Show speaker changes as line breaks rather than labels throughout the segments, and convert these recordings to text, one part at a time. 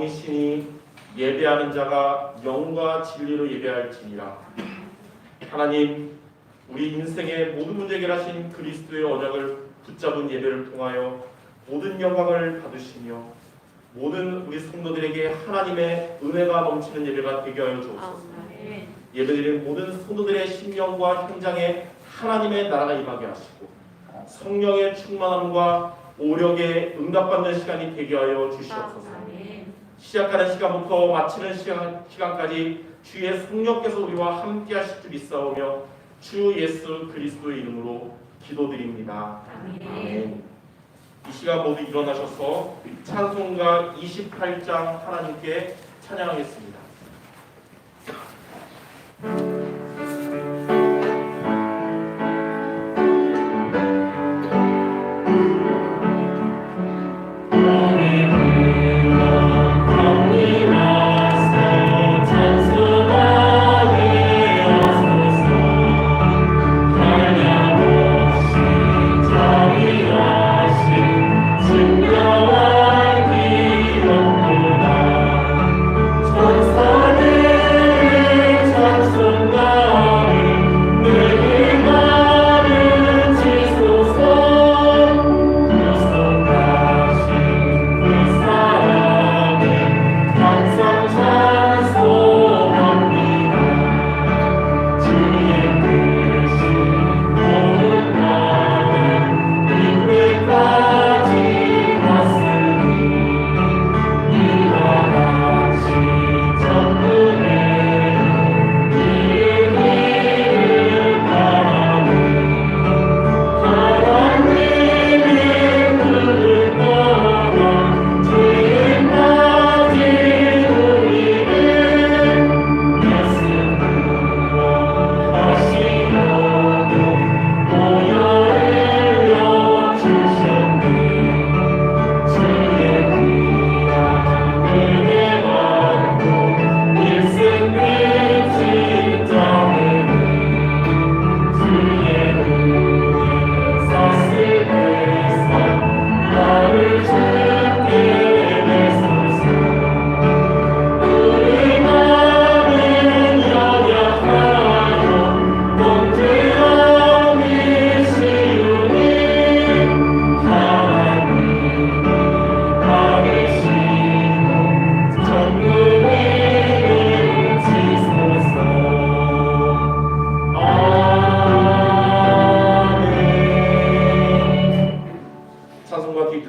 영이시니 예배하는 자가 영과 진리로 예배할지니라. 하나님, 우리 인생의 모든 문제 해결하신 그리스도의 언약을 붙잡은 예배를 통하여 모든 영광을 받으시며 모든 우리 성도들에게 하나님의 은혜가 넘치는 예배가 되게 하여 주옵소서. 예배드리는 모든 성도들의 심령과 현장에 하나님의 나라가 임하게 하시고 성령의 충만함과 오력에 응답받는 시간이 되게 하여 주시옵소서. 시작하는 시간부터 마치는 시간까지 주의 성령께서 우리와 함께 하실 줄 믿사오며 주 예수 그리스도의 이름으로 기도드립니다. 아멘. 이 시간 모두 일어나셔서 찬송가 28장 하나님께 찬양하겠습니다.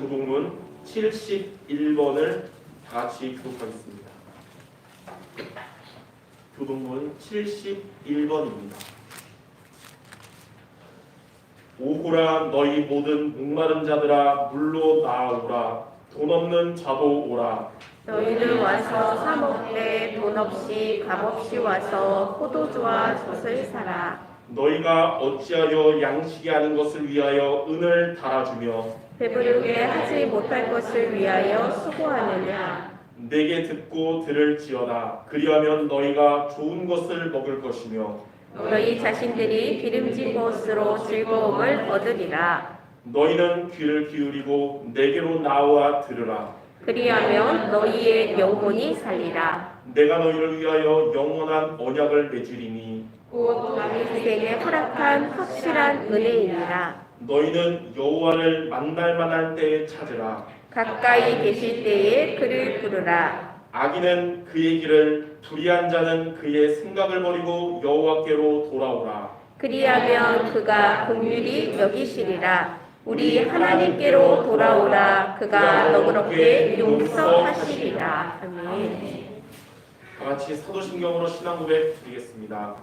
교동문 71번을 다 같이 교독하겠습니다. 교동문 71번입니다. 오호라 너희 모든 목마른 자들아 물로 나아오라. 돈 없는 자도 오라.
너희들 와서 사 먹되 돈 없이 값 없이 와서 포도주와 젖을 사라.
너희가 어찌하여 양식이 아닌 것을 위하여 은을 달아주며
배부르게 하지 못할 것을 위하여 수고하느냐.
내게 듣고 들을지어다. 그리하면 너희가 좋은 것을 먹을 것이며
너희 자신들이 기름진 것으로 즐거움을 얻으리라.
너희는 귀를 기울이고 내게로 나와 들으라.
그리하면 너희의 영혼이 살리라.
내가 너희를 위하여 영원한 언약을 맺으리니
곧 인생에 허락한 확실한 은혜이니라.
너희는 여호와를 만날 만한 때에 찾으라.
가까이 계실 때에 그를 부르라.
악인은 그의 길을, 불의한 자는 그의 생각을 버리고 여호와께로 돌아오라.
그리하면 그가 긍휼히 여기시리라. 우리 하나님께로 돌아오라. 그가 너그럽게 용서하시리라. 아멘.
다 같이 사도신경으로 신앙 고백 드리겠습니다.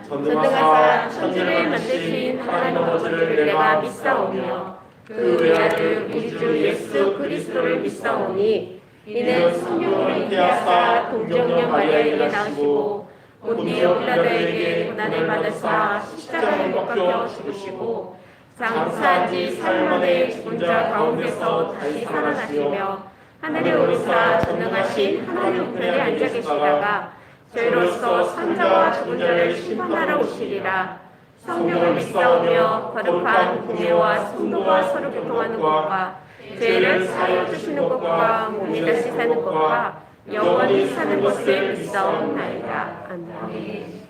전능하사 천지를 만드신 하나님 아버지를 내가 믿사오며 그 외아들 우리 주 예수 그리스도를 믿사오니 이는 성령으로 잉태하사 동정녀 마리아에게 낳으시고 본디오 빌라도에게 고난을 받으사 십자가에 못 박혀 죽으시고 장사한 지 사흘 만에 죽은 자 가운데서 다시 살아나시며 하늘에 오르사 전능하신 하나님 우편에 앉아 계시다가 저희로서 산자와 죽은 자를 심판하러 오시리라. 성령을 믿사오며 거룩한 공예와 성도가 서로 교통하는 것과 죄를 사하여 주시는 것과 몸이 다시 사는 것과 영원히 사는 것을 믿사옵나이다. 아멘.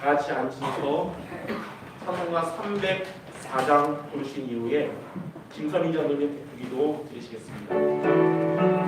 다 같이 앉으셔서 찬송가 304장 부르신 이후에 김선희 장로님 대표기도 드리시겠습니다.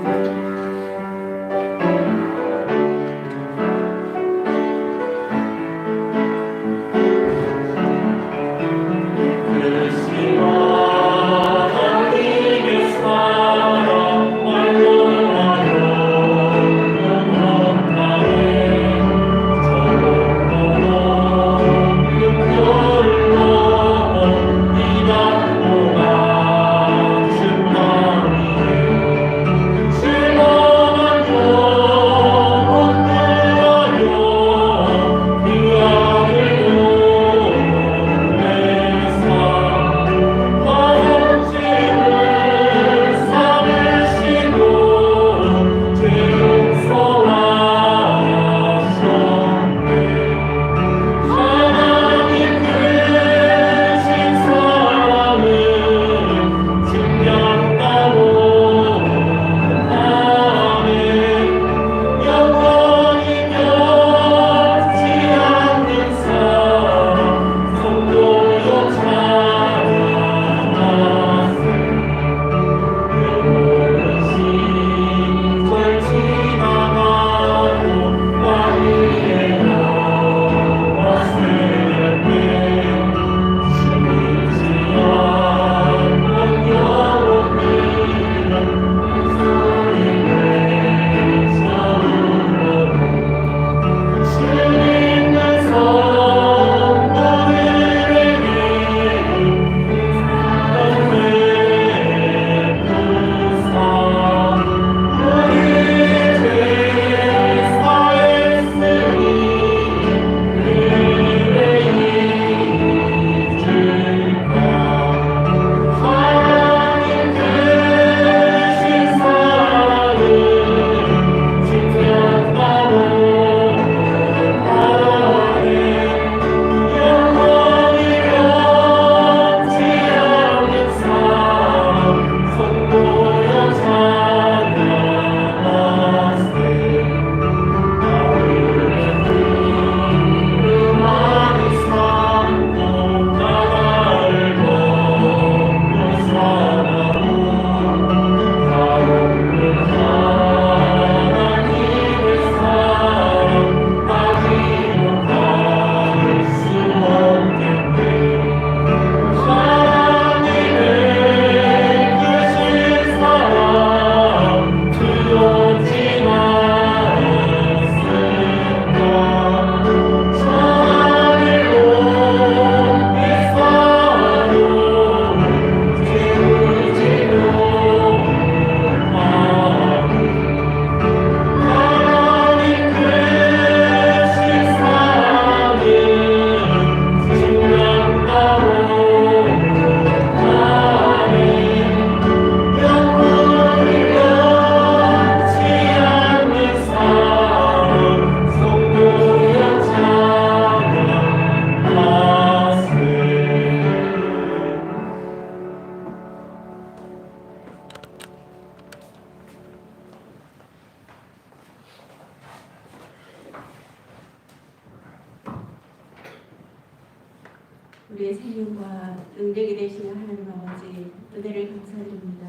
우리의 생명과 능력이 되시는 하나님 아버지, 은혜를 감사드립니다.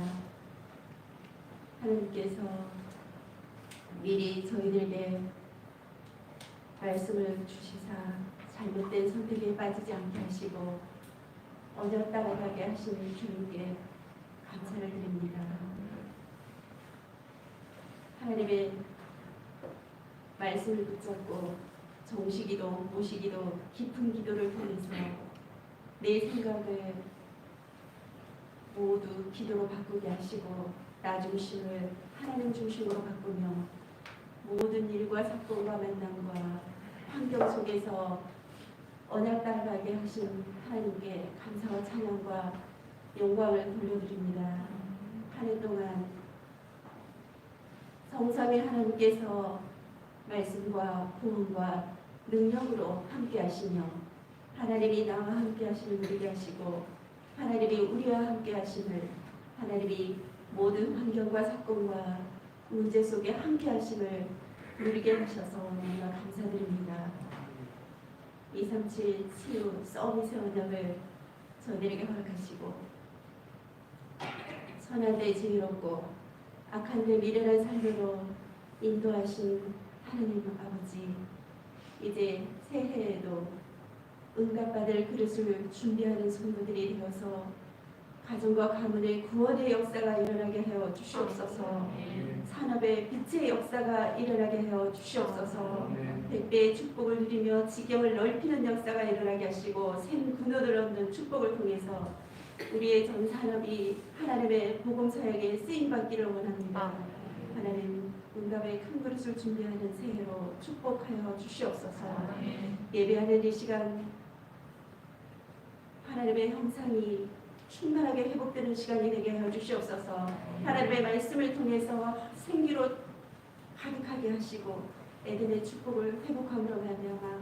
하나님께서 미리 저희들에게 말씀을 주시사 잘못된 선택에 빠지지 않게 하시고 언약 따라가게 하시는 주님께 감사를 드립니다. 하나님의 말씀을 붙잡고 정식기도, 모시기도, 깊은 기도를 통해서 내 생각을 모두 기도로 바꾸게 하시고 나 중심을 하나님 중심으로 바꾸며 모든 일과 사건과 만남과 환경 속에서 언약 따라가게 하신 하나님께 감사와 찬양과 영광을 돌려드립니다. 한 해 동안 성삼위 하나님께서 말씀과 구원과 능력으로 함께 하시며 하나님이 나와 함께 하시는 우리가 하시고 하나님이 우리와 함께 하심을 하나님이 모든 환경과 사건과 문제 속에 함께 하심을 누리게 하셔서 너무나 감사드립니다. 237 치유 서비스 언약을 저희들에게 허락하시고 선한데 지혜롭고 악한데 미련한 삶으로 인도하신 하나님 아버지, 이제 새해에도 응답받을 그릇을 준비하는 성도들이 되어서 가정과 가문의 구원의 역사가 일어나게 하여 주시옵소서. 산업의 빛의 역사가 일어나게 하여 주시옵소서. 백배의 축복을 누리며 지경을 넓히는 역사가 일어나게 하시고 생근원을 얻는 축복을 통해서 우리의 전 산업이 하나님의 복음 사역에 쓰임 받기를 원합니다. 하나님, 응답의 큰 그릇을 준비하는 새해로 축복하여 주시옵소서. 예배하는 이 시간 하나님의 형상이 충만하게 회복되는 시간이 되게 하여 주시옵소서. 하나님의 말씀을 통해서 생기로 가득하게 하시고 에덴의 축복을 회복함으로 말미암아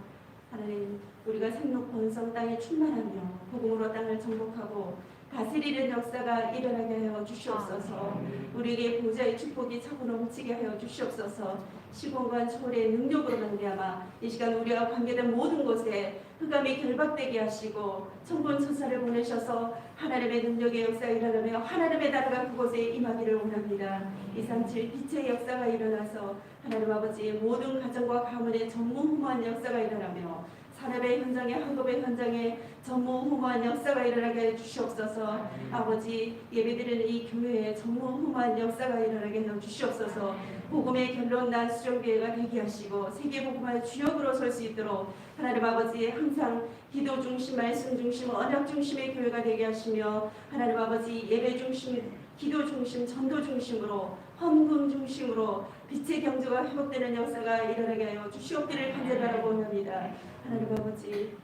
하나님, 우리가 생록 번성 땅에 충만하며 복음으로 땅을 정복하고 다스리는 역사가 일어나게 하여 주시옵소서. 우리에게 보좌의 축복이 차고 넘치게 하여 주시옵소서. 시공간 초월의 능력으로 말미암아 이 시간 우리와 관계된 모든 곳에 흑암이 결박되게 하시고 천군 천사를 보내셔서 하나님의 능력의 역사가 일어나며 하나님의 나라가 그곳에 임하기를 원합니다. 237 빛의 역사가 일어나서 하나님 아버지의 모든 가정과 가문의 전무후무한 역사가 일어나며 산업의 현장에 학업의 현장에 전무후무한 역사가 일어나게 해 주시옵소서. 아버지, 예배드리는 이 교회에 전무후무한 역사가 일어나게 해 주시옵소서. 복음의 결론 난 수정교회가 되게 하시고 세계복음화의 주역으로 설 수 있도록 하나님 아버지 항상 기도 중심, 말씀 중심, 언약 중심의 교회가 되게 하시며 하나님 아버지 예배 중심, 기도 중심, 전도 중심으로 헌금 중심으로 빛의 경주가 회복되는 역사가 일어나게 하여 주시옵기를 간절하라고 원합니다. 하나님 아버지,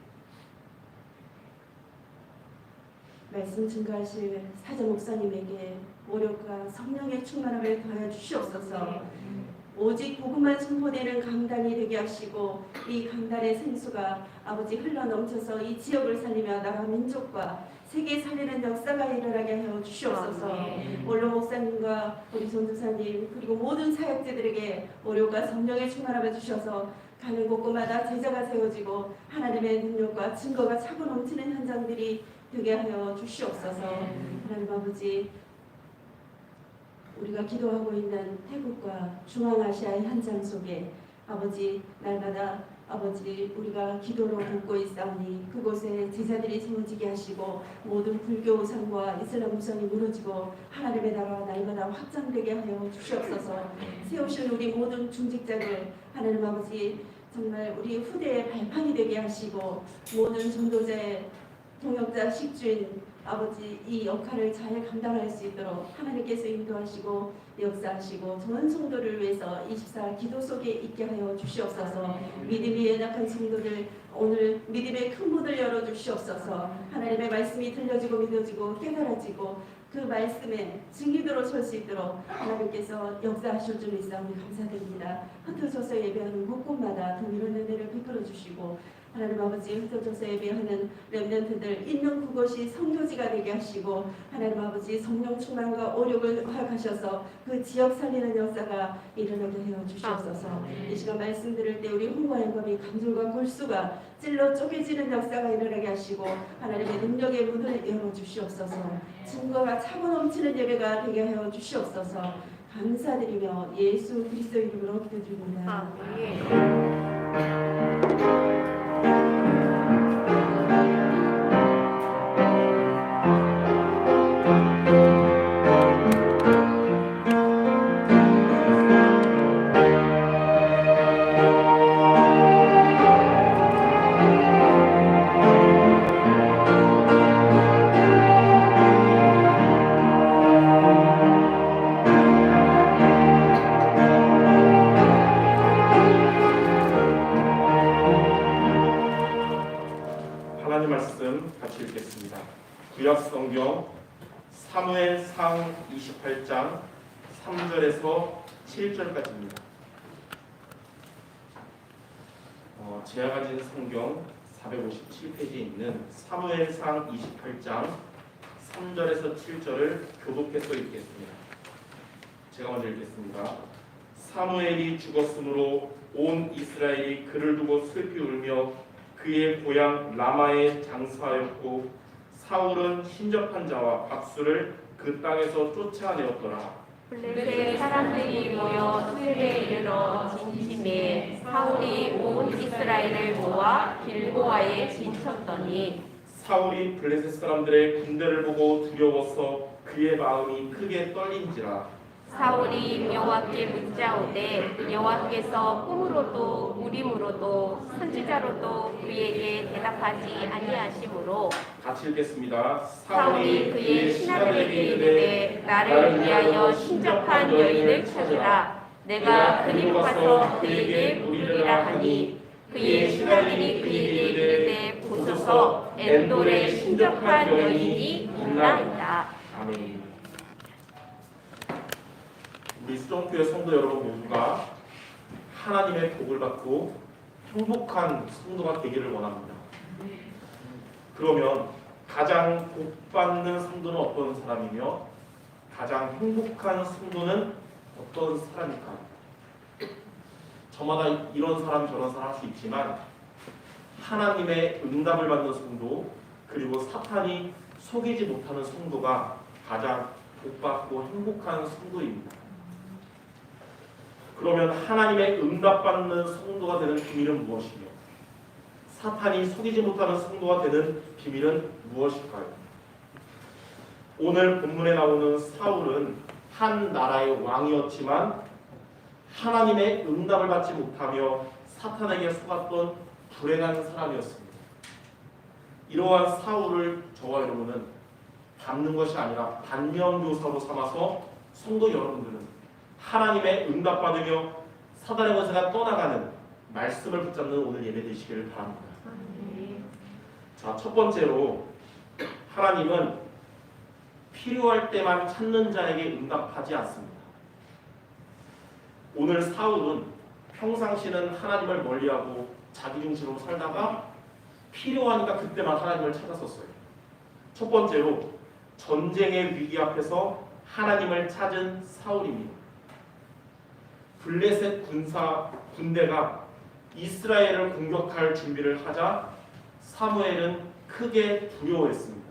말씀 증거하실 사자 목사님에게 오력과 성령의 충만함을 더하여 주시옵소서. 오직 복음만 선포되는 강단이 되게 하시고 이 강단의 생수가 아버지 흘러넘쳐서 이 지역을 살리며 나라 민족과 세계 살리는 역사가 일어나게 하여 주시옵소서. 원로 목사님과 우리 전도사님 그리고 모든 사역자들에게 오력과 성령의 충만함을 주셔서 가는 곳곳마다 제자가 세워지고 하나님의 능력과 증거가 차고 넘치는 현장들이 되게 하여 주시옵소서. 하나님 아버지, 우리가 기도하고 있는 태국과 중앙아시아의 현장 속에 아버지 날마다 아버지 우리가 기도로 돕고 있사오니 그곳에 제자들이 세워지게 하시고 모든 불교 우상과 이슬람 우상이 무너지고 하나님의 나라가 날마다 확장되게 하여 주시옵소서. 세우신 우리 모든 중직자들 하나님 아버지 정말 우리 후대의 발판이 되게 하시고 모든 전도자의 동역자 식주인 아버지 이 역할을 잘 감당할 수 있도록 하나님께서 인도하시고 역사하시고 전 성도를 위해서 24 기도 속에 있게 하여 주시옵소서. 믿음이 연약한 성도들 오늘 믿음의 큰 문을 열어 주시옵소서. 하나님의 말씀이 들려지고 믿어지고 깨달아지고 그 말씀에 증인으로 설 수 있도록 하나님께서 역사하실 줄 믿사오니 감사드립니다. 흩어져서 예배하는 곳곳마다 동일한 은혜를 베풀어 주시고 하나님 아버지 흩어져서 예배하는 렘넌트들 있는 그곳이 성교지가 되게 하시고 하나님 아버지 성령 충만과 오력을 허락하셔서 그 지역 살리는 역사가 일어나게 하여 주시옵소서. 이 시간 말씀 들을 때 우리 홍과 영감이 감줄과 골수가 찔러 쪼개지는 역사가 일어나게 하시고 하나님의 능력의 문을 열어 주시옵소서. 증거가 차고 넘치는 예배가 되게 하여 주시옵소서. 감사드리며 예수 그리스도 이름으로 기도드립니다.
하나님 말씀 같이 읽겠습니다. 구약 성경 사무엘상 28장 3절에서 7절까지입니다. 제가 가진 성경 457페이지에 있는 사무엘상 28장 3절에서 7절을 교독해서 읽겠습니다. 제가 먼저 읽겠습니다. 사무엘이 죽었으므로 온 이스라엘이 그를 두고 슬피 울며 그의 고향 라마에 장사하였고 사울은 신접한 자와 박수를 그 땅에서 쫓아내었더라.
블레셋 사람들이 모여 수엘에 이르러 진침해 사울이 온 이스라엘을 모아 길보아에 진쳤더니
사울이 블레셋 사람들의 군대를 보고 두려워서 그의 마음이 크게 떨린지라.
사울이 여호와께 묻자오되 여호와께서 꿈으로도 우림으로도 선지자로도 그에게 대답하지 아니하시므로
같이 읽겠습니다.
사울이 그의 신하들에게 이르되 나를 위하여 신접한 여인을 찾으라. 내가 그리로 가서 그에게 물으리라 하니 그의 신하들이 그에게 이르되 보소서 엔돌에 신접한 여인이 있나이다.
아멘. 우리 수정교회 성도 여러분 모두가 하나님의 복을 받고 행복한 성도가 되기를 원합니다. 그러면 가장 복 받는 성도는 어떤 사람이며 가장 행복한 성도는 어떤 사람일까? 저마다 이런 사람 저런 사람 할 수 있지만 하나님의 응답을 받는 성도 그리고 사탄이 속이지 못하는 성도가 가장 복 받고 행복한 성도입니다. 그러면 하나님의 응답받는 성도가 되는 비밀은 무엇이며 사탄이 속이지 못하는 성도가 되는 비밀은 무엇일까요? 오늘 본문에 나오는 사울은 한 나라의 왕이었지만 하나님의 응답을 받지 못하며 사탄에게 속았던 불행한 사람이었습니다. 이러한 사울을 저와 여러분은 닮는 것이 아니라 반면교사로 삼아서 성도 여러분들은 하나님의 응답받으며 사단의 권세가 떠나가는 말씀을 붙잡는 오늘 예배 되시기를 바랍니다. 자, 첫 번째로 하나님은 필요할 때만 찾는 자에게 응답하지 않습니다. 오늘 사울은 평상시는 하나님을 멀리하고 자기 중심으로 살다가 필요하니까 그때만 하나님을 찾았었어요. 첫 번째로 전쟁의 위기 앞에서 하나님을 찾은 사울입니다. 블레셋 군대가 이스라엘을 공격할 준비를 하자 사무엘은 크게 두려워했습니다.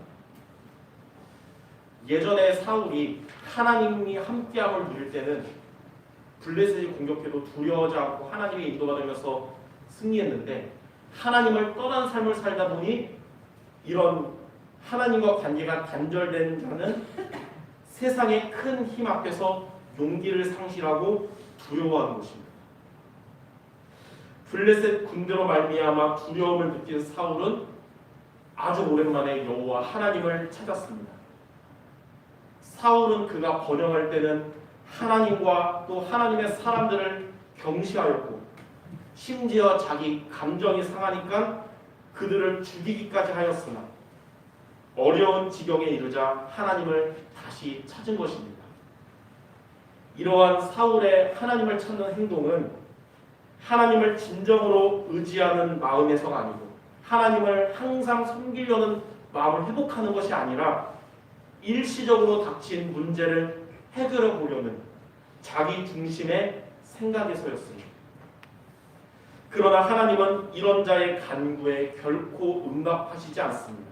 예전에 사울이 하나님이 함께함을 누릴 때는 블레셋이 공격해도 두려워하지 않고 하나님의 인도받으면서 승리했는데 하나님을 떠난 삶을 살다 보니 이런 하나님과 관계가 단절된 자는 세상의 큰 힘 앞에서 용기를 상실하고 두려워하는 것입니다. 블레셋 군대로 말미암아 두려움을 느낀 사울은 아주 오랜만에 여호와 하나님을 찾았습니다. 사울은 그가 번영할 때는 하나님과 또 하나님의 사람들을 경시하였고 심지어 자기 감정이 상하니까 그들을 죽이기까지 하였으나 어려운 지경에 이르자 하나님을 다시 찾은 것입니다. 이러한 사울의 하나님을 찾는 행동은 하나님을 진정으로 의지하는 마음에서가 아니고 하나님을 항상 섬기려는 마음을 회복하는 것이 아니라 일시적으로 닥친 문제를 해결해 보려는 자기 중심의 생각에서였습니다. 그러나 하나님은 이런 자의 간구에 결코 응답하시지 않습니다.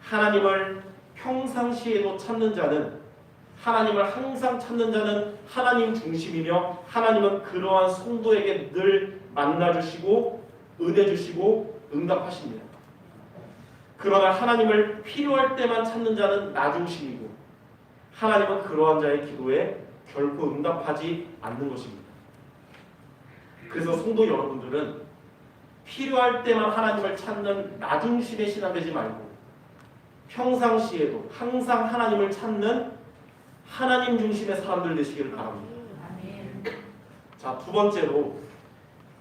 하나님을 평상시에도 찾는 자는 하나님을 항상 찾는 자는 하나님 중심이며 하나님은 그러한 성도에게 늘 만나주시고 은혜 주시고 응답하십니다. 그러나 하나님을 필요할 때만 찾는 자는 나 중심이고 하나님은 그러한 자의 기도에 결코 응답하지 않는 것입니다. 그래서 성도 여러분들은 필요할 때만 하나님을 찾는 나 중심의 신앙 되지 말고 평상시에도 항상 하나님을 찾는 하나님 중심의 사람들 되시기를 바랍니다. 자, 두 번째로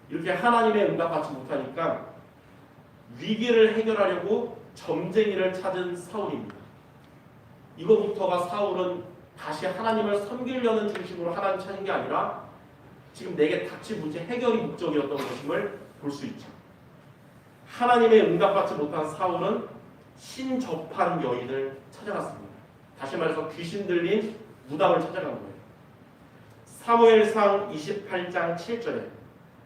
이렇게 하나님의 응답받지 못하니까 위기를 해결하려고 점쟁이를 찾은 사울입니다. 이거부터가 사울은 다시 하나님을 섬기려는 중심으로 하나님 찾은 게 아니라 지금 내게 닥친 문제 해결이 목적이었던 것임을 볼 수 있죠. 하나님의 응답받지 못한 사울은 신접한 여인을 찾아갔습니다. 다시 말해서 귀신 들린 무당을 찾아간 거예요. 사무엘상 28장 7절에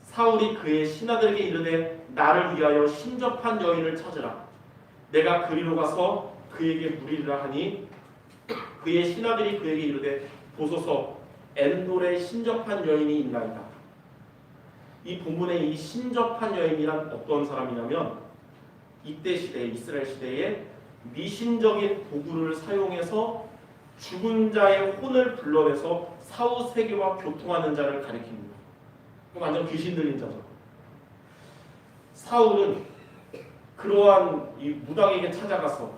사울이 그의 신하들에게 이르되 나를 위하여 신접한 여인을 찾으라. 내가 그리로 가서 그에게 물으리라 하니 그의 신하들이 그에게 이르되 보소서 엔돌에 신접한 여인이 있나이다. 이 본문의 이 신접한 여인이란 어떤 사람이냐면 이때 시대에 이스라엘 시대에 미신적인 도구를 사용해서 죽은 자의 혼을 불러내서 사후 세계와 교통하는 자를 가리킵니다. 완전 귀신 들린 자죠. 사울은 그러한 이 무당에게 찾아가서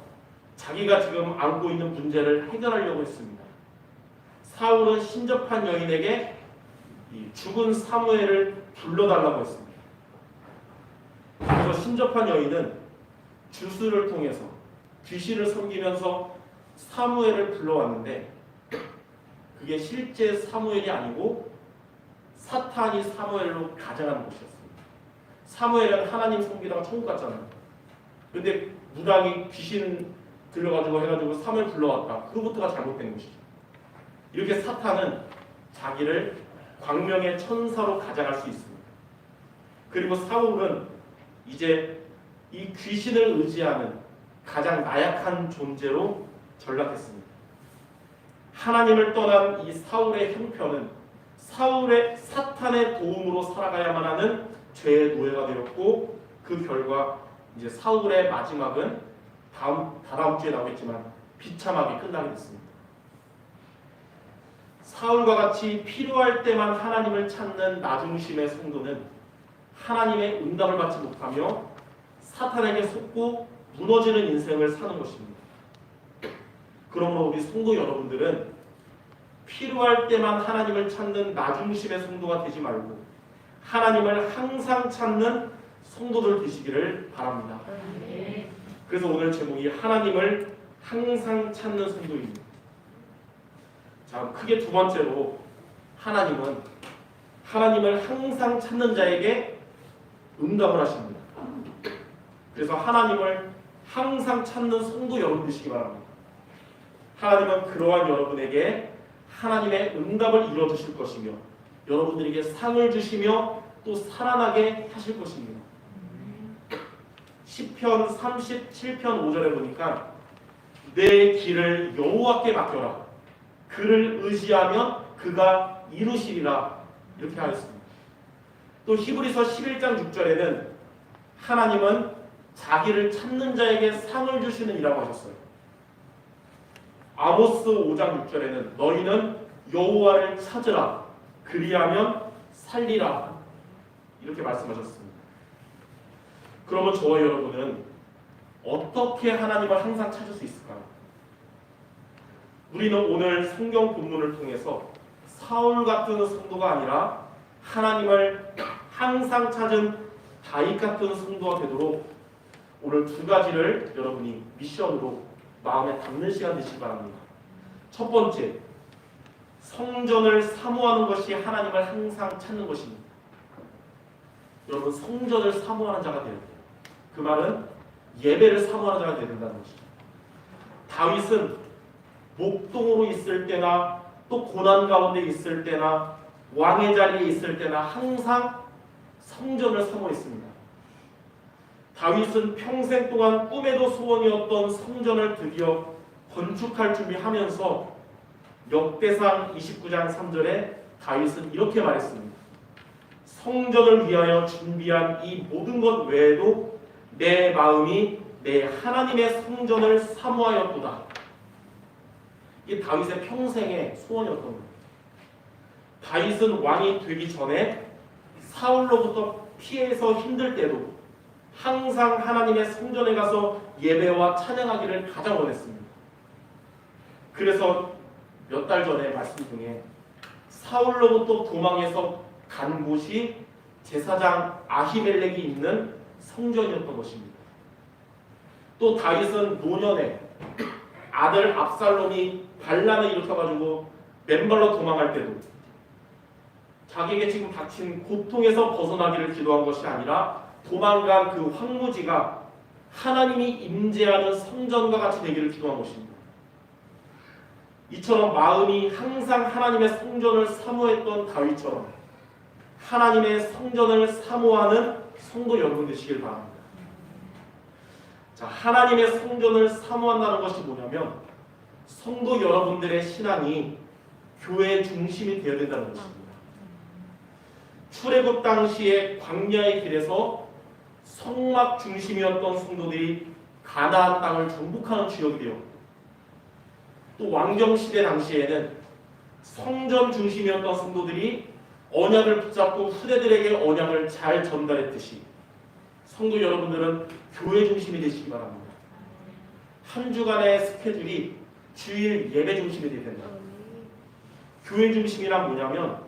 자기가 지금 안고 있는 문제를 해결하려고 했습니다. 사울은 신접한 여인에게 이 죽은 사무엘을 불러달라고 했습니다. 그래서 신접한 여인은 주술을 통해서 귀신을 섬기면서 사무엘을 불러왔는데 그게 실제 사무엘이 아니고 사탄이 사무엘로 가장한 것이었습니다. 사무엘은 하나님 섬기다가 천국 갔잖아요. 근데 무당이 귀신 들려가지고 해가지고 사무엘 불러왔다. 그거부터가 잘못된 것이죠. 이렇게 사탄은 자기를 광명의 천사로 가장할 수 있습니다. 그리고 사울은 이제 이 귀신을 의지하는 가장 나약한 존재로 전락했습니다. 하나님을 떠난 이 사울의 형편은 사탄의 도움으로 살아가야만 하는 죄의 노예가 되었고 그 결과 이제 사울의 마지막은 다다음 주에 나오겠지만 비참하게 끝나게 됐습니다. 사울과 같이 필요할 때만 하나님을 찾는 나중심의 성도는 하나님의 응답을 받지 못하며 사탄에게 속고 무너지는 인생을 사는 것입니다. 그러므로 우리 성도 여러분들은 필요할 때만 하나님을 찾는 나중심의 성도가 되지 말고 하나님을 항상 찾는 성도들 되시기를 바랍니다. 그래서 오늘 제목이 하나님을 항상 찾는 성도입니다. 자, 크게 두 번째로 하나님은 하나님을 항상 찾는 자에게 응답을 하십니다. 그래서 하나님을 항상 찾는 성도 여러분 되시기 바랍니다. 하나님은 그러한 여러분에게 하나님의 응답을 이루어주실 것이며 여러분들에게 상을 주시며 또 살아나게 하실 것입니다. 시편 37편 5절에 보니까 내 길을 여호와께 맡겨라. 그를 의지하면 그가 이루시리라. 이렇게 하였습니다. 또 히브리서 11장 6절에는 하나님은 자기를 찾는 자에게 상을 주시는 이라고 하셨어요. 아모스 5장 6절에는 너희는 여호와를 찾으라. 그리하면 살리라. 이렇게 말씀하셨습니다. 그러면 저와 여러분은 어떻게 하나님을 항상 찾을 수 있을까요? 우리는 오늘 성경 본문을 통해서 사울 같은 성도가 아니라 하나님을 항상 찾은 다윗 같은 성도가 되도록 오늘 두 가지를 여러분이 미션으로 마음에 담는 시간 되시기 바랍니다. 첫 번째, 성전을 사모하는 것이 하나님을 항상 찾는 것입니다. 여러분, 성전을 사모하는 자가 되어야 돼요. 그 말은 예배를 사모하는 자가 되어야 된다는 것이죠. 다윗은 목동으로 있을 때나 또 고난 가운데 있을 때나 왕의 자리에 있을 때나 항상 성전을 사모했습니다. 다윗은 평생 동안 꿈에도 소원이었던 성전을 드디어 건축할 준비하면서 역대상 29장 3절에 다윗은 이렇게 말했습니다. 성전을 위하여 준비한 이 모든 것 외에도 내 마음이 내 하나님의 성전을 사모하였도다. 이게 다윗의 평생의 소원이었던 겁니다. 다윗은 왕이 되기 전에 사울로부터 피해서 힘들 때도 항상 하나님의 성전에 가서 예배와 찬양하기를 가장 원했습니다. 그래서 몇 달 전에 말씀 중에 사울로부터 도망해서 간 곳이 제사장 아히멜렉이 있는 성전이었던 것입니다. 또 다윗은 노년에 아들 압살롬이 반란을 일으켜가지고 맨발로 도망할 때도 자기에게 지금 닥친 고통에서 벗어나기를 기도한 것이 아니라 도망간 그 황무지가 하나님이 임재하는 성전과 같이 되기를 기도한 것입니다. 이처럼 마음이 항상 하나님의 성전을 사모했던 다윗처럼 하나님의 성전을 사모하는 성도 여러분 되시길 바랍니다. 자, 하나님의 성전을 사모한다는 것이 뭐냐면 성도 여러분들의 신앙이 교회 중심이 되어야 된다는 것입니다. 출애굽 당시에 광야의 길에서 성막 중심이었던 성도들이 가나안 땅을 정복하는 주역이 되었고, 또 왕정시대 당시에는 성전 중심이었던 성도들이 언약을 붙잡고 후대들에게 언약을 잘 전달했듯이 성도 여러분들은 교회 중심이 되시기 바랍니다. 한 주간의 스케줄이 주일 예배 중심이 되어야 된다. 교회 중심이란 뭐냐면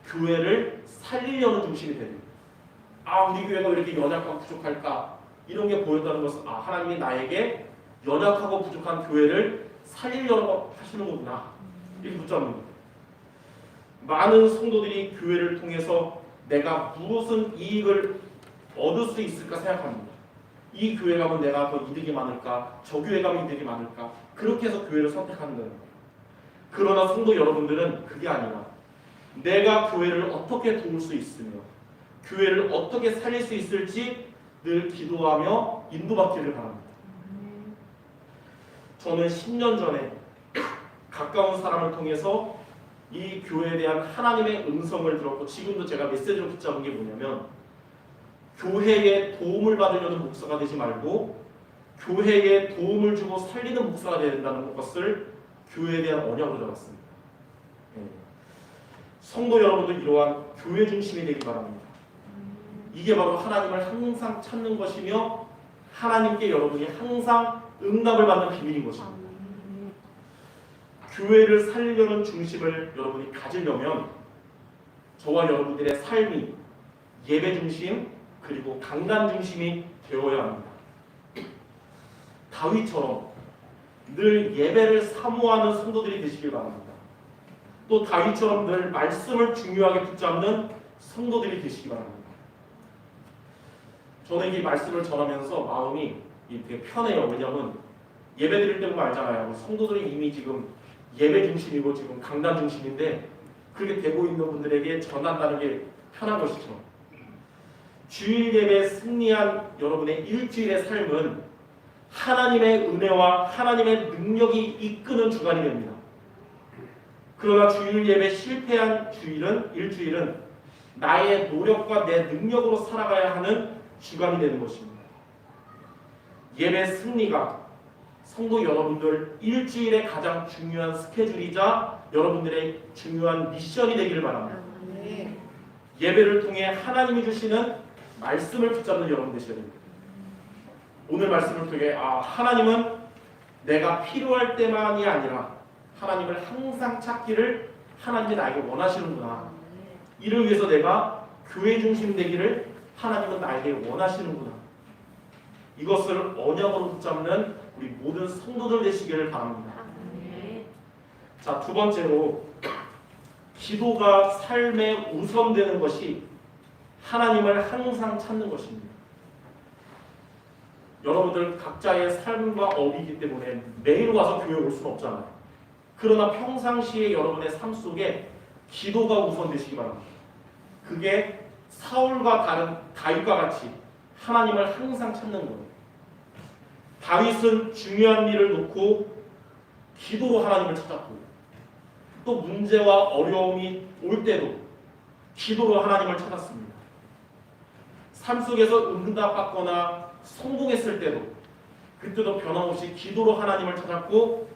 교회를 살리려는 중심이 되는 거예요. 아, 우리 교회가 왜 이렇게 연약하고 부족할까? 이런 게 보였다는 것은 하나님이 나에게 연약하고 부족한 교회를 살리려고 하시는 거구나. 이렇게 붙잡는 거예요. 많은 성도들이 교회를 통해서 내가 무슨 이익을 얻을 수 있을까 생각합니다. 이 교회 가면 내가 더 이득이 많을까? 저 교회 가면 이득이 많을까? 그렇게 해서 교회를 선택하는 거예요. 그러나 성도 여러분들은 그게 아니라 내가 교회를 어떻게 도울 수 있으며 교회를 어떻게 살릴 수 있을지 늘 기도하며 인도받기를 바랍니다. 저는 10년 전에 가까운 사람을 통해서 이 교회에 대한 하나님의 음성을 들었고, 지금도 제가 메시지로 붙잡은 게 뭐냐면 교회에 도움을 받으려는 목사가 되지 말고 교회에 도움을 주고 살리는 목사가 되어야 된다는 것을 교회에 대한 언약으로 잡았습니다. 성도 여러분들 이러한 교회 중심이 되기 바랍니다. 이게 바로 하나님을 항상 찾는 것이며 하나님께 여러분이 항상 응답을 받는 비밀인 것입니다. 교회를 살리려는 중심을 여러분이 가지려면 저와 여러분들의 삶이 예배 중심 그리고 강단 중심이 되어야 합니다. 다윗처럼 늘 예배를 사모하는 성도들이 되시길 바랍니다. 또 다윗처럼 늘 말씀을 중요하게 붙잡는 성도들이 되시기 바랍니다. 저는 이 말씀을 전하면서 마음이 되게 편해요. 왜냐하면 예배 드릴 때 보면 알잖아요. 성도들이 이미 지금 예배 중심이고 지금 강단 중심인데 그렇게 되고 있는 분들에게 전한다는 게 편한 것이죠. 주일 예배에 승리한 여러분의 일주일의 삶은 하나님의 은혜와 하나님의 능력이 이끄는 주간이 됩니다. 그러나 주일 예배 실패한 일주일은 나의 노력과 내 능력으로 살아가야 하는 주간이 되는 것입니다. 예배 승리가 성도 여러분들 일주일의 가장 중요한 스케줄이자 여러분들의 중요한 미션이 되기를 바랍니다. 예배를 통해 하나님이 주시는 말씀을 붙잡는 여러분 되셔야 됩니다. 오늘 말씀을 통해 하나님은 내가 필요할 때만이 아니라 하나님을 항상 찾기를 하나님이 나에게 원하시는구나. 이를 위해서 내가 교회 중심 되기를 하나님은 나에게 원하시는구나. 이것을 언약으로 붙잡는 우리 모든 성도들 되시기를 바랍니다. 자, 두 번째로 기도가 삶에 우선되는 것이 하나님을 항상 찾는 것입니다. 여러분들 각자의 삶과 업이기 때문에 매일 와서 교회에 올 수는 없잖아요. 그러나 평상시에 여러분의 삶 속에 기도가 우선되시기 바랍니다. 그게 사울과 다른 다윗과 같이 하나님을 항상 찾는 거예요. 다윗은 중요한 일을 놓고 기도로 하나님을 찾았고 또 문제와 어려움이 올 때도 기도로 하나님을 찾았습니다. 삶 속에서 응답받거나 성공했을 때도 그때도 변함없이 기도로 하나님을 찾았고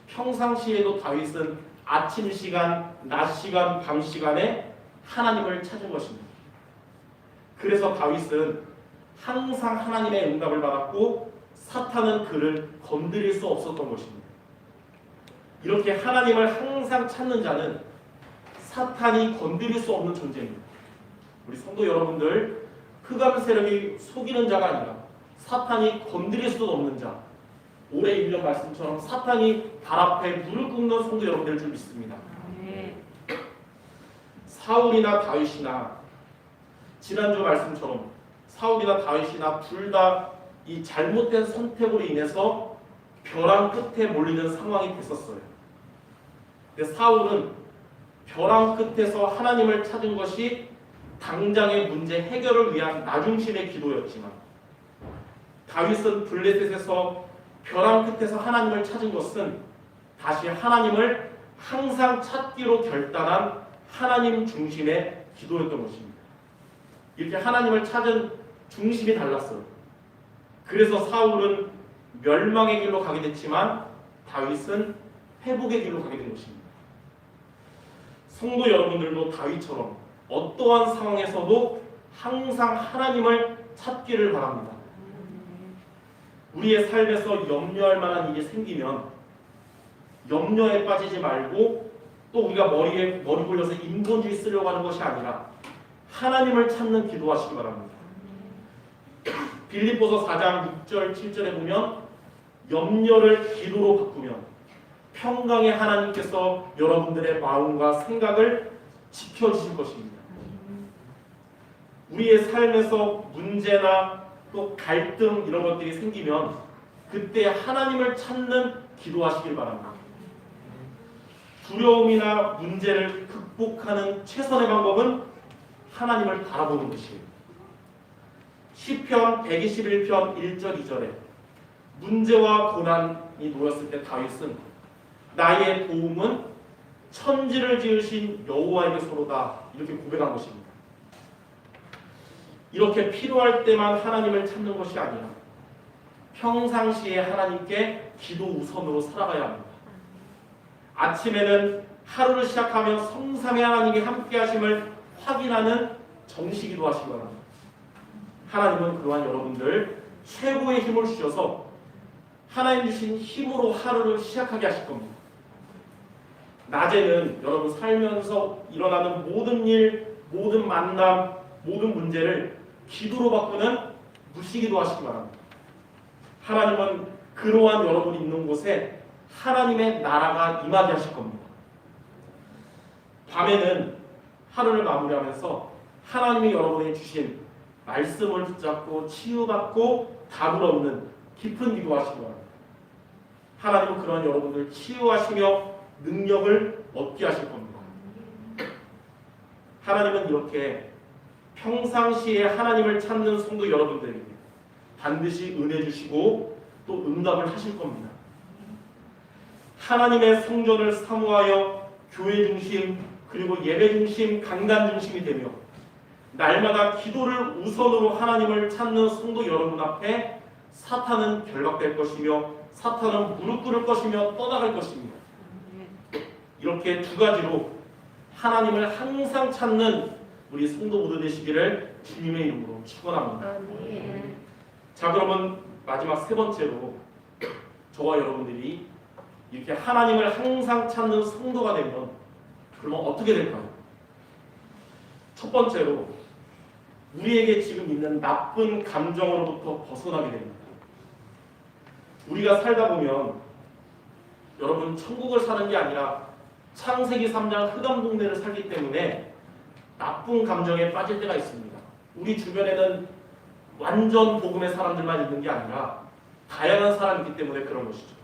평상시에도 다윗은 아침 시간, 낮 시간, 밤 시간에 하나님을 찾은 것입니다. 그래서 다윗은 항상 하나님의 응답을 받았고 사탄은 그를 건드릴 수 없었던 것입니다. 이렇게 하나님을 항상 찾는 자는 사탄이 건드릴 수 없는 존재입니다. 우리 성도 여러분들, 흑암 세력이 속이는 자가 아니라 사탄이 건드릴 수도 없는 자, 올해 1년 말씀처럼 사탄이 발 앞에 무릎 꿇는 성도 여러분들 줄 믿습니다. 사울이나 다윗이나 지난주 말씀처럼 사울이나 다윗이나 둘 다 이 잘못된 선택으로 인해서 벼랑 끝에 몰리는 상황이 됐었어요. 근데 사울은 벼랑 끝에서 하나님을 찾은 것이 당장의 문제 해결을 위한 나중심의 기도였지만 다윗은 블레셋에서 벼랑 끝에서 하나님을 찾은 것은 다시 하나님을 항상 찾기로 결단한 하나님 중심의 기도였던 것입니다. 이렇게 하나님을 찾은 중심이 달랐어요. 그래서 사울은 멸망의 길로 가게 됐지만 다윗은 회복의 길로 가게 된 것입니다. 성도 여러분들도 다윗처럼 어떠한 상황에서도 항상 하나님을 찾기를 바랍니다. 우리의 삶에서 염려할 만한 일이 생기면 염려에 빠지지 말고 또 우리가 머리 굴려서 인본주의 쓰려고 하는 것이 아니라 하나님을 찾는 기도하시기 바랍니다. 빌립보서 4장 6절 7절에 보면 염려를 기도로 바꾸면 평강의 하나님께서 여러분들의 마음과 생각을 지켜주실 것입니다. 우리의 삶에서 문제나 또 갈등 이런 것들이 생기면 그때 하나님을 찾는 기도하시길 바랍니다. 두려움이나 문제를 극복하는 최선의 방법은 하나님을 바라보는 것이에요. 시편 121편 1절 2절에 문제와 고난이 놓였을 때 다윗은 나의 도움은 천지를 지으신 여호와에게서로다 이렇게 고백한 것입니다. 이렇게 필요할 때만 하나님을 찾는 것이 아니라 평상시에 하나님께 기도 우선으로 살아가야 합니다. 아침에는 하루를 시작하며 성삼위 하나님이 함께 하심을 확인하는 정시기도 하시기 바랍니다. 하나님은 그러한 여러분들 최고의 힘을 주셔서 하나님 주신 힘으로 하루를 시작하게 하실 겁니다. 낮에는 여러분 살면서 일어나는 모든 일, 모든 만남, 모든 문제를 기도로 바꾸는 무시기도 하시기 바랍니다. 하나님은 그러한 여러분이 있는 곳에 하나님의 나라가 임하게 하실 겁니다. 밤에는 하루를 마무리하면서 하나님이 여러분에게 주신 말씀을 붙잡고 치유받고 답을 얻는 깊은 기도하시기 바랍니다. 하나님은 그런 여러분들 치유하시며 능력을 얻게 하실 겁니다. 하나님은 이렇게 평상시에 하나님을 찾는 성도 여러분들에게 반드시 은혜 주시고 또 응답을 하실 겁니다. 하나님의 성전을 사모하여 교회 중심 그리고 예배 중심 강단 중심이 되며 날마다 기도를 우선으로 하나님을 찾는 성도 여러분 앞에 사탄은 결박될 것이며 사탄은 무릎 꿇을 것이며 떠나갈 것입니다. 이렇게 두 가지로 하나님을 항상 찾는 우리 성도 모두 되시기를 주님의 이름으로 축원합니다. 자, 그러면 마지막 세 번째로 저와 여러분들이 이렇게 하나님을 항상 찾는 성도가 되면 그러면 어떻게 될까요? 첫 번째로 우리에게 지금 있는 나쁜 감정으로부터 벗어나게 됩니다. 우리가 살다 보면 여러분 천국을 사는 게 아니라 창세기 3장 흑암동네를 살기 때문에 나쁜 감정에 빠질 때가 있습니다. 우리 주변에는 완전 복음의 사람들만 있는 게 아니라 다양한 사람이 있기 때문에 그런 것이죠.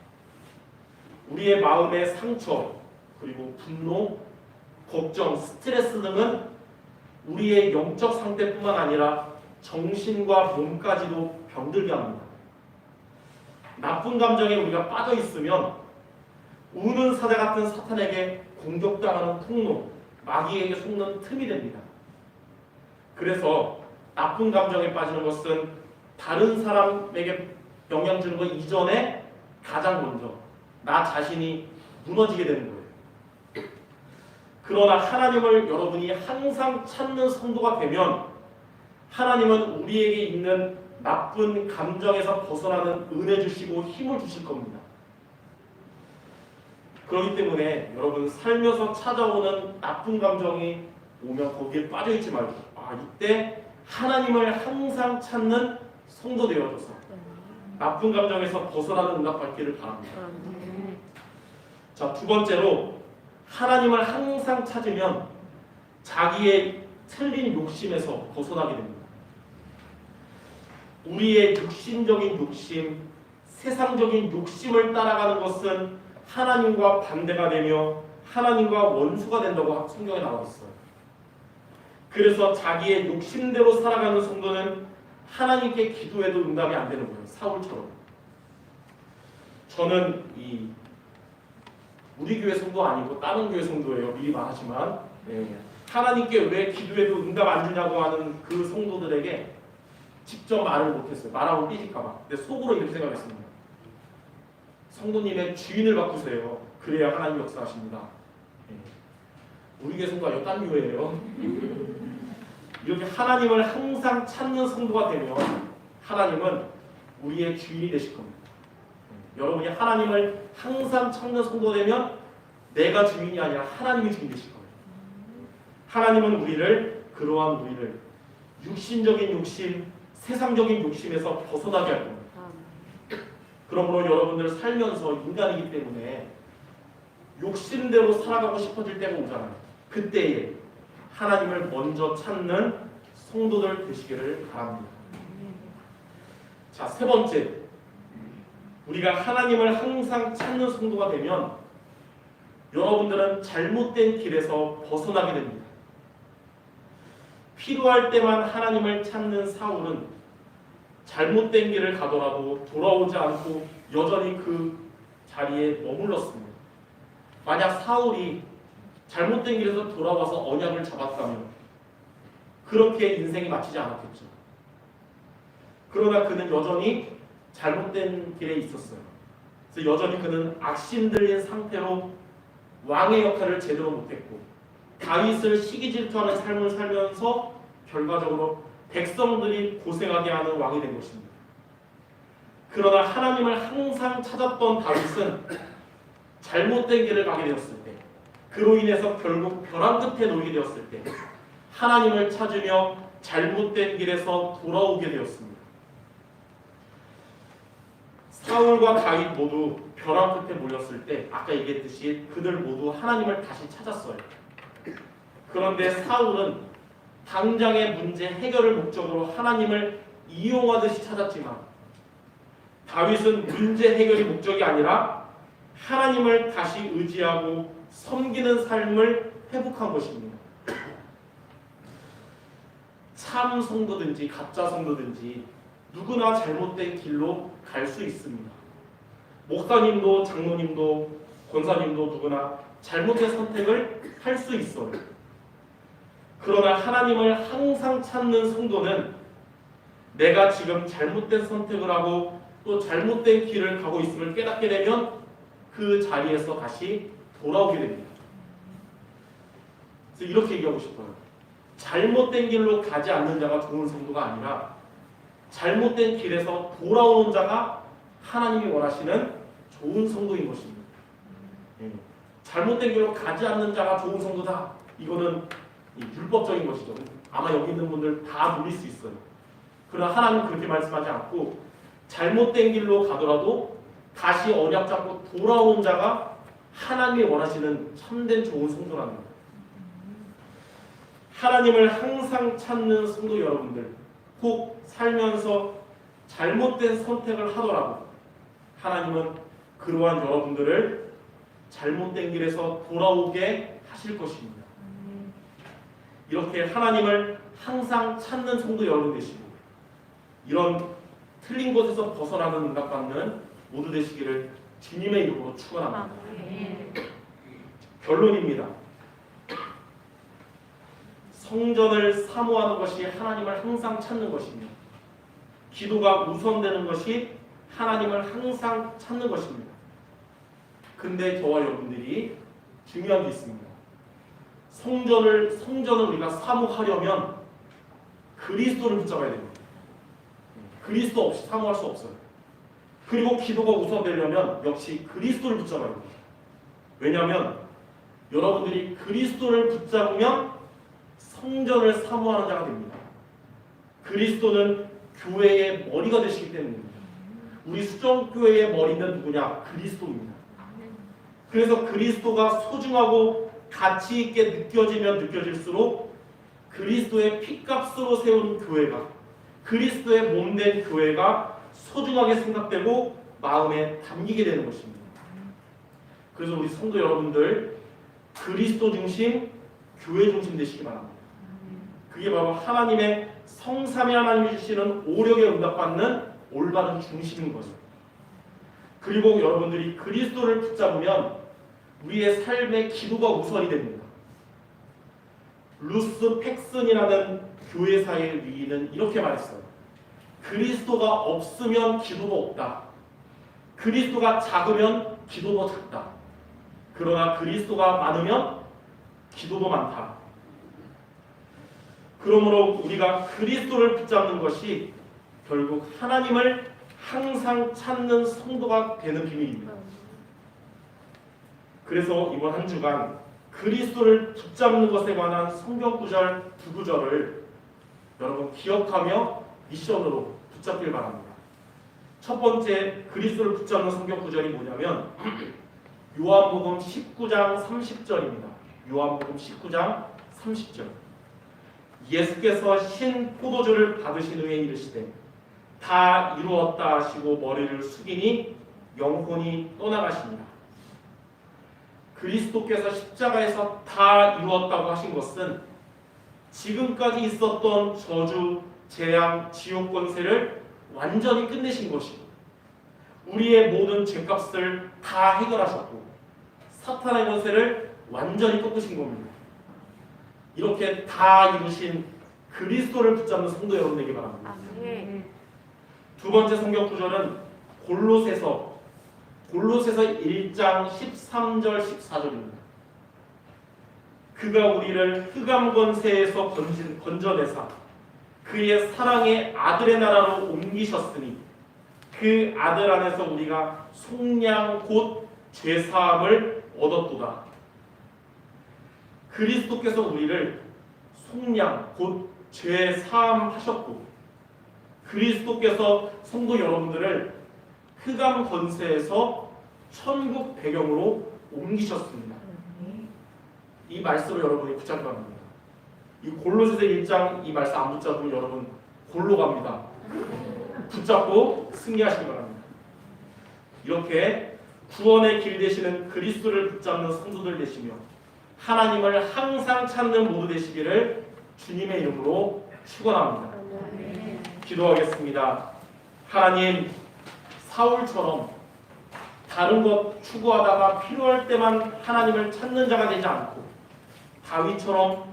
우리의 마음의 상처, 그리고 분노, 걱정, 스트레스 등은 우리의 영적 상태뿐만 아니라 정신과 몸까지도 병들게 합니다. 나쁜 감정에 우리가 빠져 있으면 우는 사자 같은 사탄에게 공격당하는 통로, 마귀에게 속는 틈이 됩니다. 그래서 나쁜 감정에 빠지는 것은 다른 사람에게 영향 주는 것 이전에 가장 먼저 나 자신이 무너지게 되는 거예요. 그러나 하나님을 여러분이 항상 찾는 성도가 되면 하나님은 우리에게 있는 나쁜 감정에서 벗어나는 은혜 주시고 힘을 주실 겁니다. 그렇기 때문에 여러분 살면서 찾아오는 나쁜 감정이 오면 거기에 빠져있지 말고 이때 하나님을 항상 찾는 성도 되어줘서 나쁜 감정에서 벗어나는 응답 받기를 바랍니다. 자, 두 번째로 하나님을 항상 찾으면 자기의 틀린 욕심에서 벗어나게 됩니다. 우리의 육신적인 욕심, 세상적인 욕심을 따라가는 것은 하나님과 반대가 되며 하나님과 원수가 된다고 성경에 나와 있어요. 그래서 자기의 욕심대로 살아가는 성도는 하나님께 기도해도 응답이 안 되는 거예요. 사울처럼. 저는 우리 교회 성도 아니고 다른 교회 성도예요. 미리 말하지만 하나님께 왜 기도해도 응답 안 주냐고 하는 그 성도들에게 직접 말을 못했어요. 말하고 삐질까봐. 근데 속으로 이렇게 생각했습니다. 성도님의 주인을 바꾸세요. 그래야 하나님 역사하십니다. 우리 교회 성도가 여딴 교회예요. 이렇게 하나님을 항상 찾는 성도가 되면 하나님은 우리의 주인이 되실 겁니다. 여러분이 하나님을 항상 찾는 성도가 되면 내가 주인이 아니라 하나님이 주인 되실 거예요. 하나님은 그러한 우리를 육신적인 욕심, 세상적인 욕심에서 벗어나게 할 겁니다. 그러므로 여러분들 살면서 인간이기 때문에 욕심대로 살아가고 싶어질 때가 오잖아요. 그때에 하나님을 먼저 찾는 성도들 되시기를 바랍니다. 자, 세 번째, 우리가 하나님을 항상 찾는 성도가 되면 여러분들은 잘못된 길에서 벗어나게 됩니다. 필요할 때만 하나님을 찾는 사울은 잘못된 길을 가더라도 돌아오지 않고 여전히 그 자리에 머물렀습니다. 만약 사울이 잘못된 길에서 돌아와서 언약을 잡았다면 그렇게 인생이 마치지 않았겠죠. 그러나 그는 여전히 잘못된 길에 있었어요. 그래서 여전히 그는 악심들린 상태로 왕의 역할을 제대로 못했고 다윗을 시기 질투하는 삶을 살면서 결과적으로 백성들이 고생하게 하는 왕이 된 것입니다. 그러나 하나님을 항상 찾았던 다윗은 잘못된 길을 가게 되었을 때, 그로 인해서 결국 벼랑 끝에 놓이게 되었을 때 하나님을 찾으며 잘못된 길에서 돌아오게 되었습니다. 사울과 다윗 모두 벼랑 끝에 몰렸을 때 아까 얘기했듯이 그들 모두 하나님을 다시 찾았어요. 그런데 사울은 당장의 문제 해결을 목적으로 하나님을 이용하듯이 찾았지만 다윗은 문제 해결이 목적이 아니라 하나님을 다시 의지하고 섬기는 삶을 회복한 것입니다. 참 성도든지 가짜 성도든지 누구나 잘못된 길로 갈 수 있습니다. 목사님도 장로님도 권사님도 누구나 잘못된 선택을 할 수 있어요. 그러나 하나님을 항상 찾는 성도는 내가 지금 잘못된 선택을 하고 또 잘못된 길을 가고 있음을 깨닫게 되면 그 자리에서 다시 돌아오게 됩니다. 그래서 이렇게 얘기하고 싶어요. 잘못된 길로 가지 않는 자가 좋은 성도가 아니라 잘못된 길에서 돌아오는 자가 하나님이 원하시는 좋은 성도인 것입니다. 잘못된 길로 가지 않는 자가 좋은 성도다. 이거는 율법적인 것이죠. 아마 여기 있는 분들 다 누릴 수 있어요. 그러나 하나님은 그렇게 말씀하지 않고 잘못된 길로 가더라도 다시 언약 잡고 돌아오는 자가 하나님이 원하시는 참된 좋은 성도라는 거예요. 하나님을 항상 찾는 성도 여러분들, 혹 살면서 잘못된 선택을 하더라도 하나님은 그러한 여러분들을 잘못된 길에서 돌아오게 하실 것입니다. 이렇게 하나님을 항상 찾는 성도 여러분 되시고 이런 틀린 곳에서 벗어나는 응답받는 모두 되시기를 주님의 이름으로 축원합니다. 결론입니다. 성전을 사모하는 것이 하나님을 항상 찾는 것입니다. 기도가 우선되는 것이 하나님을 항상 찾는 것입니다. 근데 저와 여러분들이 중요한 게 있습니다. 성전을 우리가 사모하려면 그리스도를 붙잡아야 됩니다. 그리스도 없이 사모할 수 없어요. 그리고 기도가 우선되려면 역시 그리스도를 붙잡아야 됩니다. 왜냐하면 여러분들이 그리스도를 붙잡으면 성전을 사모하는 자가 됩니다. 그리스도는 교회의 머리가 되시기 때문입니다. 우리 수정교회의 머리는 누구냐? 그리스도입니다. 그래서 그리스도가 소중하고 가치 있게 느껴지면 느껴질수록 그리스도의 피값으로 세운 교회가, 그리스도의 몸된 교회가 소중하게 생각되고 마음에 담기게 되는 것입니다. 그래서 우리 성도 여러분들, 그리스도 중심, 교회 중심 되시기 바랍니다. 그게 바로 하나님의 성삼위 하나님이 주시는 오력에 응답받는 올바른 중심인 거죠. 그리고 여러분들이 그리스도를 붙잡으면 우리의 삶의 기도가 우선이 됩니다. 루스 팩슨이라는 교회사의 위인은 이렇게 말했어요. 그리스도가 없으면 기도가 없다. 그리스도가 작으면 기도도 작다. 그러나 그리스도가 많으면 기도도 많다. 그러므로 우리가 그리스도를 붙잡는 것이 결국 하나님을 항상 찾는 성도가 되는 비밀입니다. 그래서 이번 한 주간 그리스도를 붙잡는 것에 관한 성경 구절 두 구절을 여러분 기억하며 미션으로 붙잡길 바랍니다. 첫 번째 그리스도를 붙잡는 성경 구절이 뭐냐면 요한복음 19장 30절입니다. 요한복음 19장 30절. 예수께서 신 포도주를 받으신 후에 이르시되 다 이루었다 하시고 머리를 숙이니 영혼이 떠나가십니다. 그리스도께서 십자가에서 다 이루었다고 하신 것은 지금까지 있었던 저주, 재앙, 지옥 권세를 완전히 끝내신 것이고 우리의 모든 죄값을 다 해결하셨고 사탄의 권세를 완전히 꺾으신 겁니다. 이렇게 다 이루신 그리스도를 붙잡는 성도 여러분 되기 바랍니다. 두 번째 성경 구절은 골로새서 1장 13절 14절입니다. 그가 우리를 흑암 권세에서 건져내사 그의 사랑의 아들의 나라로 옮기셨으니 그 아들 안에서 우리가 속량 곧 죄사함을 얻었도다. 그리스도께서 우리를 속량 곧 죄사함 하셨고 그리스도께서 성도 여러분들을 흑암 권세에서 천국 배경으로 옮기셨습니다. 이 말씀을 여러분이 붙잡고 합니다. 이 골로새서 1장 이 말씀 안 붙잡으면 여러분 골로 갑니다. 붙잡고 승리하시기 바랍니다. 이렇게 구원의 길 되시는 그리스도를 붙잡는 성도들 되시며 하나님을 항상 찾는 모두 되시기를 주님의 이름으로 축원합니다. 기도하겠습니다. 하나님, 사울처럼 다른 것 추구하다가 필요할 때만 하나님을 찾는 자가 되지 않고 다윗처럼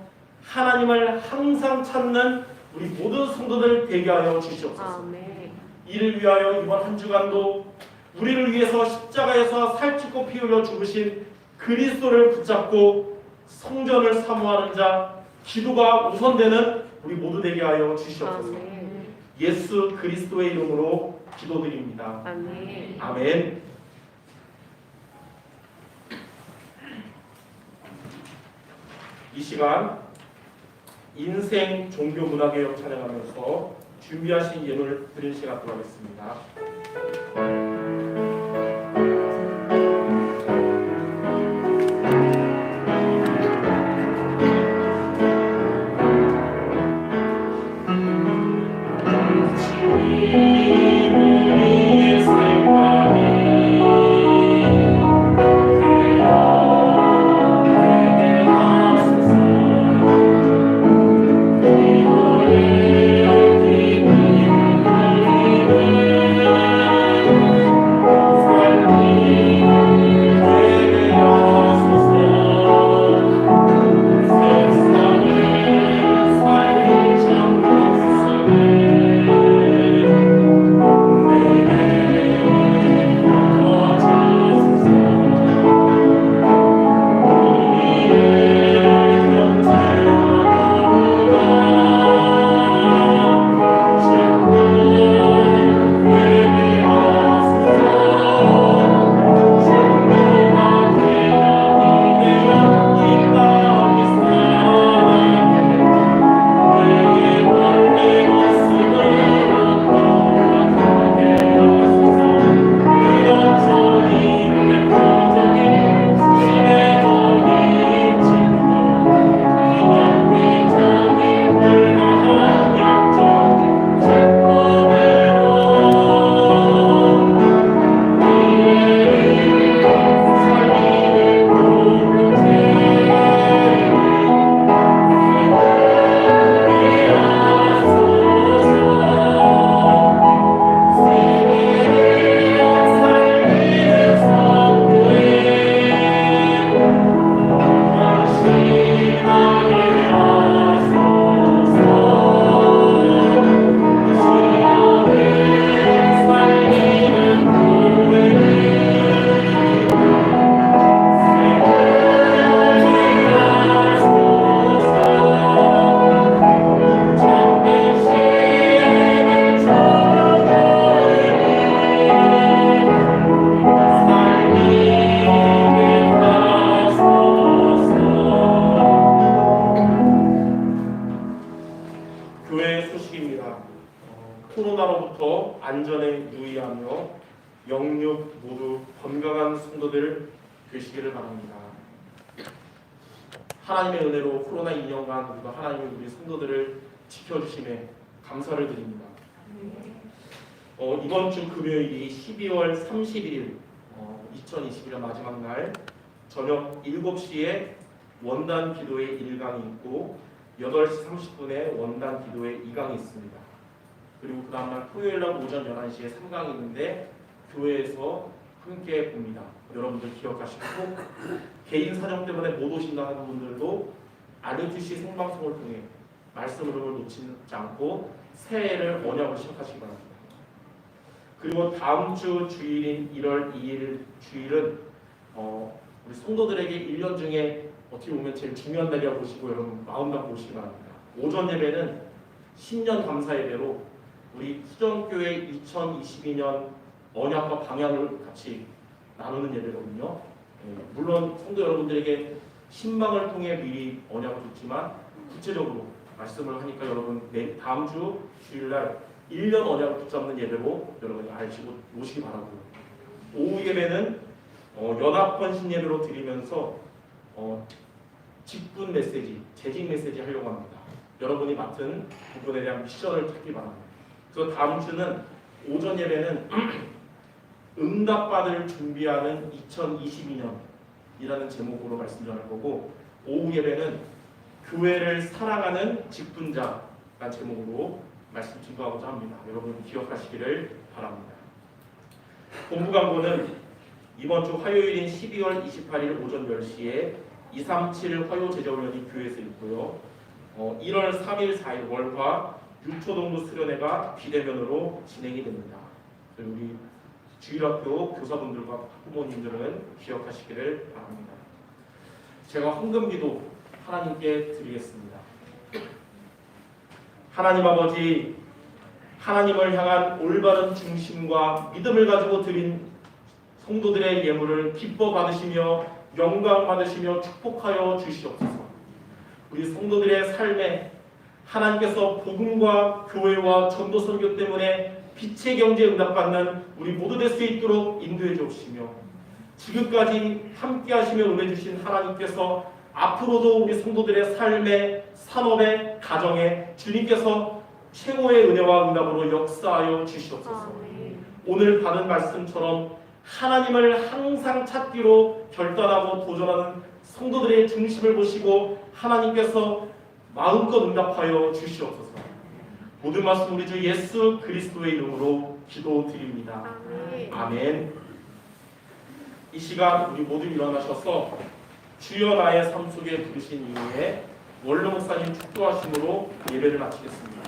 하나님을 항상 찾는 우리 모든 성도들 되게 하여 주시옵소서. 이를 위하여 이번 한 주간도 우리를 위해서 십자가에서 살찌고 피 흘려 죽으신 그리스도를 붙잡고 성전을 사모하는 자, 기도가 우선되는 우리 모두 되게 하여 주시옵소서. 예수 그리스도의 이름으로 기도드립니다. 아멘. 이 시간 인생 종교 문화개혁 찬양하면서 준비하신 예물을 드리는 시간 갖도록 하겠습니다. 교회 소식입니다. 코로나로부터 안전에 유의하며 영육 모두 건강한 성도들 되시기를 바랍니다. 하나님의 은혜로 코로나 2년간 우리가 하나님의 우리 성도들을 지켜주심에 감사를 드립니다. 이번 주 금요일이 12월 31일 2021년 마지막 날 저녁 7시에 원단 기도회 1강이 있고 8시 30분에 원단 기도회 2강이 있습니다. 그리고 그 다음날 토요일날 오전 11시에 3강이 있는데 교회에서 함께 봅니다. 여러분들 기억하시고 개인 사정 때문에 못 오신다는 분들도 RUTC 생방송을 통해 말씀 흐름을 놓치지 않고 새해를 언약으로 시작하시기 바랍니다. 그리고 다음 주 주일인 1월 2일 주일은 우리 성도들에게 1년 중에 어떻게 보면 제일 중요한 날이라고 보시고 여러분 마음 갖고 오시기 바랍니다. 오전 예배는 신년 감사 예배로 우리 수정교회 2022년 언약과 방향을 같이 나누는 예배거든요. 물론 성도 여러분들에게 신방을 통해 미리 언약을 줬지만 구체적으로 말씀을 하니까 여러분 다음 주 주일날 1년 언약을 붙잡는 예배로 여러분이 알시고 오시기 바라고요. 오후 예배는 연합 헌신 예배로 드리면서 직분 메시지, 재직 메시지 하려고 합니다. 여러분이 맡은 부분에 대한 미션을 찾기 바랍니다. 그래서 다음 주는 오전 예배는 응답받을 준비하는 2022년이라는 제목으로 말씀 전할 거고 오후 예배는 교회를 사랑하는 직분자라는 제목으로 말씀 증거하고자 합니다. 여러분 기억하시기를 바랍니다. 본부 광고는 이번 주 화요일인 12월 28일 오전 10시에 237 화요제자훈련이 교회에서 있고요. 1월 3일 4일 월화 유초동부 수련회가 비대면으로 진행이 됩니다. 우리 주일학교 교사분들과 학부모님들은 기억하시기를 바랍니다. 제가 헌금기도 하나님께 드리겠습니다. 하나님 아버지, 하나님을 향한 올바른 중심과 믿음을 가지고 드린 성도들의 예물을 기뻐 받으시며 영광 받으시며 축복하여 주시옵소서. 우리 성도들의 삶에 하나님께서 복음과 교회와 전도 선교 때문에 빛의 경제 응답받는 우리 모두 될 수 있도록 인도해 주시며 지금까지 함께 하시며 은혜 주신 하나님께서 앞으로도 우리 성도들의 삶에 산업에 가정에 주님께서 최고의 은혜와 응답으로 역사하여 주시옵소서. 오늘 받은 말씀처럼 하나님을 항상 찾기로 결단하고 도전하는 성도들의 중심을 보시고 하나님께서 마음껏 응답하여 주시옵소서. 모든 말씀 우리 주 예수 그리스도의 이름으로 기도드립니다. 아멘. 이 시간 우리 모두 일어나셔서 주여 나의 삶 속에 부르신 이후에 원로 목사님 축도하심으로 예배를 마치겠습니다.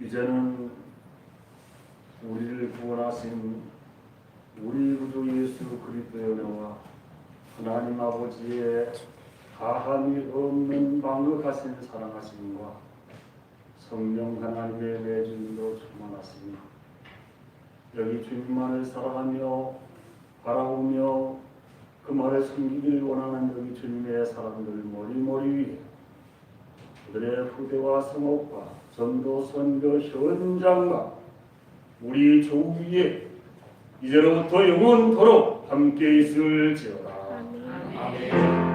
이제는 우리를 구원하신 우리 구주 예수 그리스도의 은혜와 하나님 아버지의 가함이 없는 방극하신 사랑하심과 성령 하나님의 내주님도 충만하시니 여기 주님만을 사랑하며 바라보며 그 말을 숨기길 원하는 여기 주님의 사람들 머리머리 위에 그들의 후대와 성업과 전도 선교 현장과 우리 조국 위에 이제로부터 영원토록 함께 있을지어다.
아멘.
아멘.